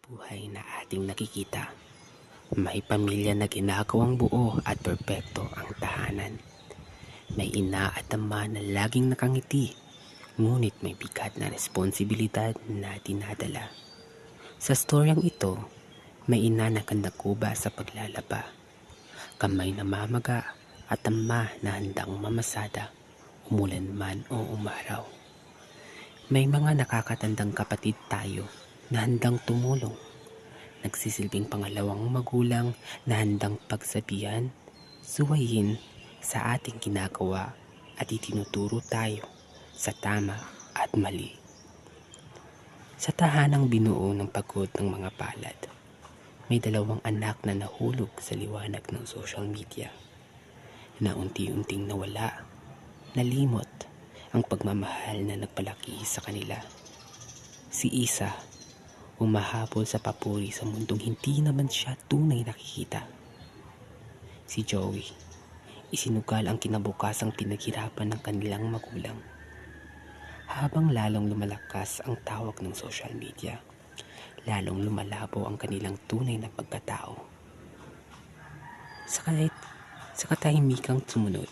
buhay na ating nakikita. May pamilya na ginagawang buo at perpekto ang tahanan. May ina at ama na laging nakangiti, ngunit may bigat na responsibilidad na dinadala. Sa storyang ito, may ina na kandakuba sa paglalaba, kamay na mamaga at ama na handang mamasada, umulan man o umaraw. May mga nakakatandang kapatid tayo na handang tumulong, nagsisilbing pangalawang magulang na handang pagsabihan, suwayin sa ating ginagawa at itinuturo tayo sa tama at mali. Sa tahanang binuo ng pagod ng mga palad, may dalawang anak na nahulog sa liwanag ng social media, na unti-unting nawala, nalimot ang pagmamahal na nagpalaki sa kanila. Si Isa, umahabol sa papuri sa mundong hindi naman siya tunay nakikita. Si Joey, isinugal ang kinabukasang pinaghirapan ng kanilang magulang. Habang lalong lumalakas ang tawag ng social media, lalong lumalabo ang kanilang tunay na pagkatao. Sa katahimikang sumunod,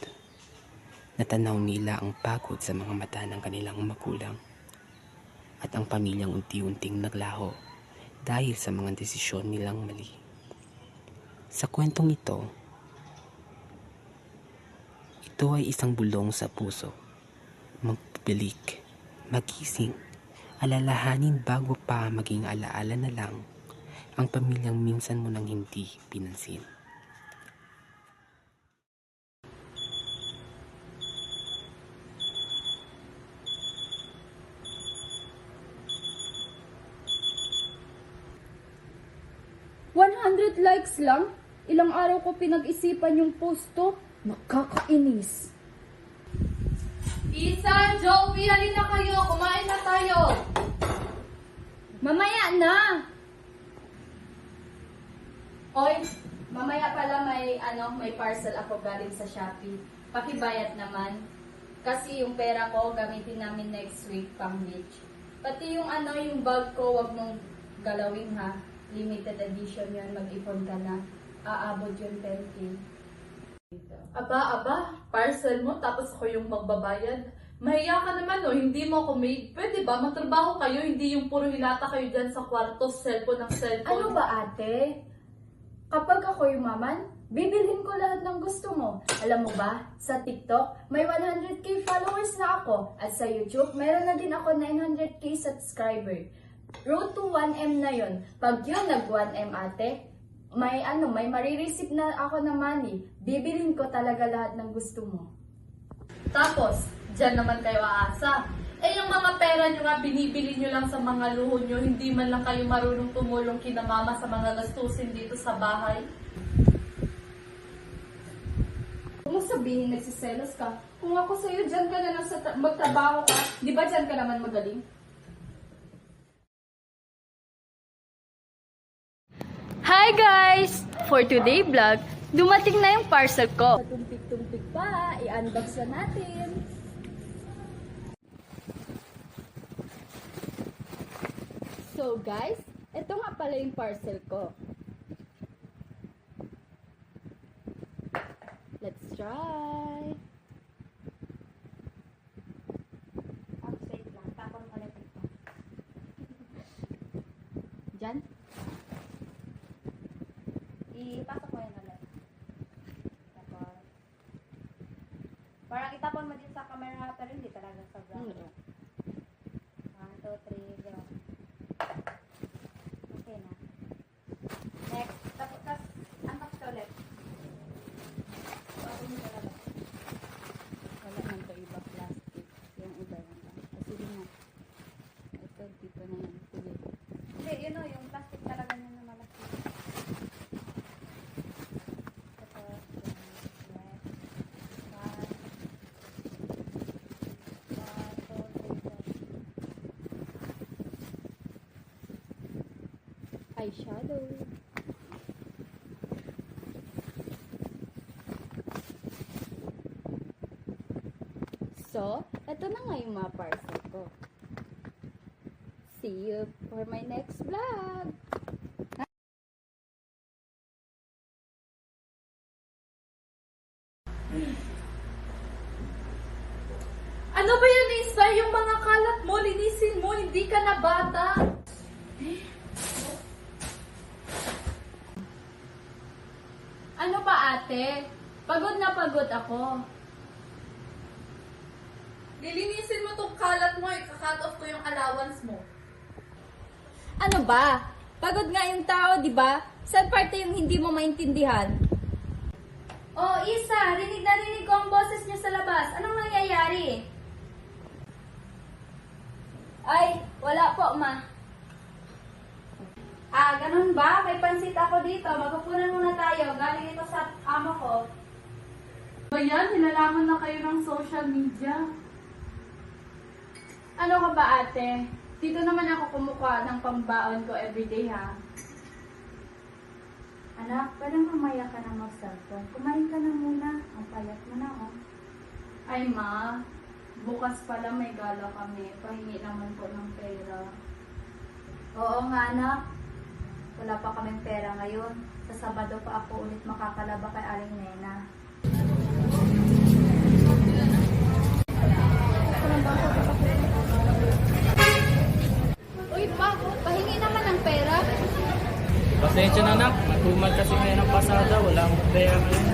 natanaw nila ang pagod sa mga mata ng kanilang magulang at ang pamilyang unti-unting naglaho dahil sa mga desisyon nilang mali. Sa kwentong ito ay isang bulong sa puso. Magbalik, magising, alalahanin bago pa maging alaala na lang ang pamilyang minsan mo nang hindi pinansin. Likes lang? Ilang araw ko pinag-isipan yung post to. Nakakainis. Isa, Joey, halina kayo. Kumain na tayo. Mamaya na! Hoy, mamaya pala may parcel ako galing sa Shopee. Pakibayad naman. Kasi yung pera ko gamitin namin next week pang beach. Pati yung yung bag ko, wag mong galawin ha. Limited edition yun, mag-ipon ka na. Aabot yun 10K. Aba, parcel mo tapos ako yung magbabayad. Mahiya ka naman hindi mo ako maid. Pwede ba magtrabaho kayo, hindi yung puro hilata kayo dyan sa kwarto, cellphone ng cellphone. Ano ba ate? Kapag ako yumaman, bibilhin ko lahat ng gusto mo. Alam mo ba, sa TikTok, may 100k followers na ako. At sa YouTube, mayroon na din ako 900k subscriber. Road to 1M na yon. Pag yun nag 1M ate, may marireceive na ako na money. Bibilin ko talaga lahat ng gusto mo. Tapos, dyan naman kayo aasa. Yung mga pera nyo nga, binibili nyo lang sa mga luho nyo, hindi man lang kayo marunong tumulong kina mama sa mga gastusin dito sa bahay. Kung mo sabihin nagsiselos ka, kung ako sa'yo, dyan ka na lang magtrabaho ka, di ba dyan ka naman magaling? Hi guys! For today vlog, dumating na yung parcel ko. Tumpik-tumpik pa, i-unbox na natin. So guys, ito nga pala yung parcel ko. Let's try. Upside lang, tapon ulit ito. Diyan. Ipasok mo yan ulit. Tapos, parang itapon mo din sa camera pero hindi talaga sa ground. 1, 2, 3, go. Okay na. Next. Tapos, unbox ka ulit. Tapos mo talaga. Wala man to iba plastic. Yung iba lang. Kasi di na. Ito, dito na yan. Sige. Hindi, yung plastic talaga niya na malaki. Tapos, next. 1, 2, 3, go. Eyeshadow. So, ito na nga yung mga parcel ko. See you for my next vlog. Ano ba yan, Lisa? Yung mga kalat mo, linisin mo, hindi ka na bata. Ano ba ate? Pagod na pagod ako. Lilinisin mo tong kalat mo, ika-cut off ko yung allowance mo. Ano ba? Pagod nga yung tao, di ba? Saan parte yung hindi mo maintindihan? Oh, Isa, rinig na rinig ko ang boses niya sa labas. Anong nangyayari? Ay, wala po, ma. Ah, ganun ba? May pansit ako dito. Magpupunan muna tayo. Galing ito sa amo ko. So yan, nilalaman na kayo ng social media. Ano ka ba, ate? Dito naman ako kumukuha ng pambaon ko everyday, ha? Anak, parang mamaya ka na mag-cellphone. Kumain ka na muna. Ang payat mo na, oh. Ay, ma. Bukas pala may gala kami. Pahingi naman po ng pera. Oo nga, anak. Wala pa kaming pera ngayon. Sa Sabado pa ako ulit makakalaba kay Aling Nena. Uy, pa, pahingi naman ng pera. Pasensya na nak, nagpumal kasi ngayon ng pasada, wala akong pera ngayon.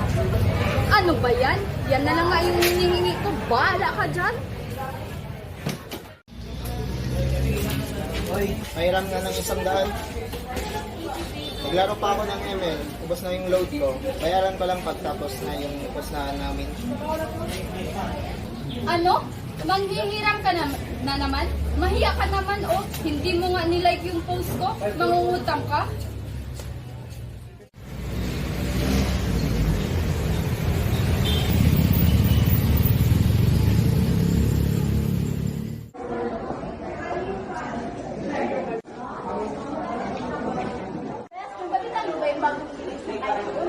Ano ba yan? Yan na lang nga yung hinihingi ko. Bahala ka dyan. Hoy, pahiram nga ng 100. Naglaro pa ako ng ML, ubos na yung load ko. Bayaran ko lang pagtapos na yung postahan namin. Ano? Manghihiram ka na naman? Mahiya ka naman, oh. Hindi mo nga nilike yung post ko. Mangungutang ka.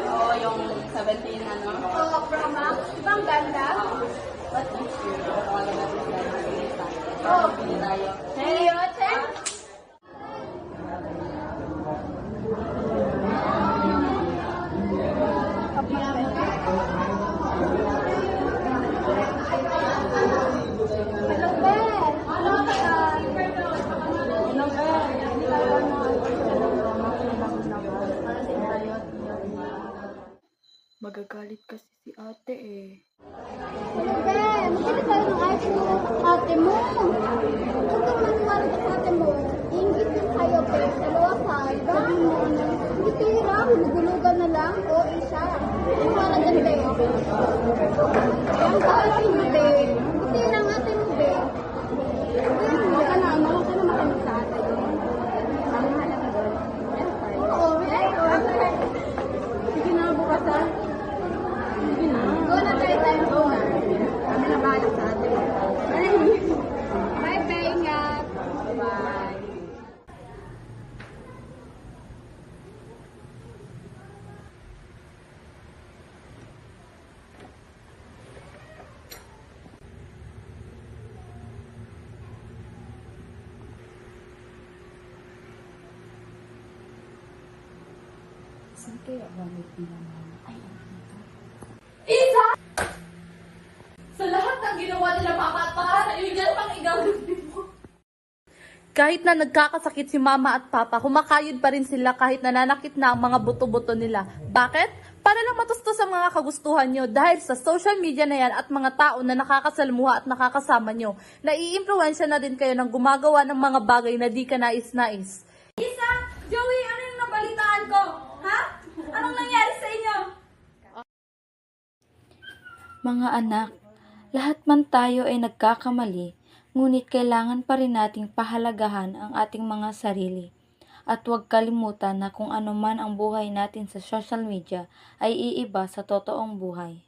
Oo, yung 17 ano. Oo, Pro Max. Ibang ganda. Oo, pili tayo. Hey, Yote. Magagalit kasi si ate eh. Ben, magkita tayo ng ayos mo ate mo. Huwag kang maniwala sa ate mo. Ingit yung kayo, pero dalawa ka. Sabi mo, hindi tira, nagulugan na lang. O, isa. Maniwala dyan, be. Ang kalat mo, be. Hindi lang ate mo, be. Huwag ka na makinig sa ate. Ang mahalaga doon. Oo, be. Sige na, bukas ha. Sige na. Go na tayo tayo. Go na. Kami na bahala sa atin. Bye-bye, ingat. Bye. Isa! Sa lahat ng ginawa nila papa at para sa iyo, yan pang igagawin mo. Kahit na nagkakasakit si mama at papa, kumakayod pa rin sila kahit nananakit na ang mga buto-buto nila. Bakit? Para lang matusto sa mga kagustuhan nyo dahil sa social media na yan at mga tao na nakakasalmuha at nakakasama nyo, nai-impluwensya na din kayo ng gumagawa ng mga bagay na di ka nais-nais. Isa! Joey, ano yung nabalitaan ko? Ha? Anong nangyari sa inyo? Mga anak, lahat man tayo ay nagkakamali, ngunit kailangan pa rin nating pahalagahan ang ating mga sarili. At huwag kalimutan na kung ano man ang buhay natin sa social media ay iiba sa totoong buhay.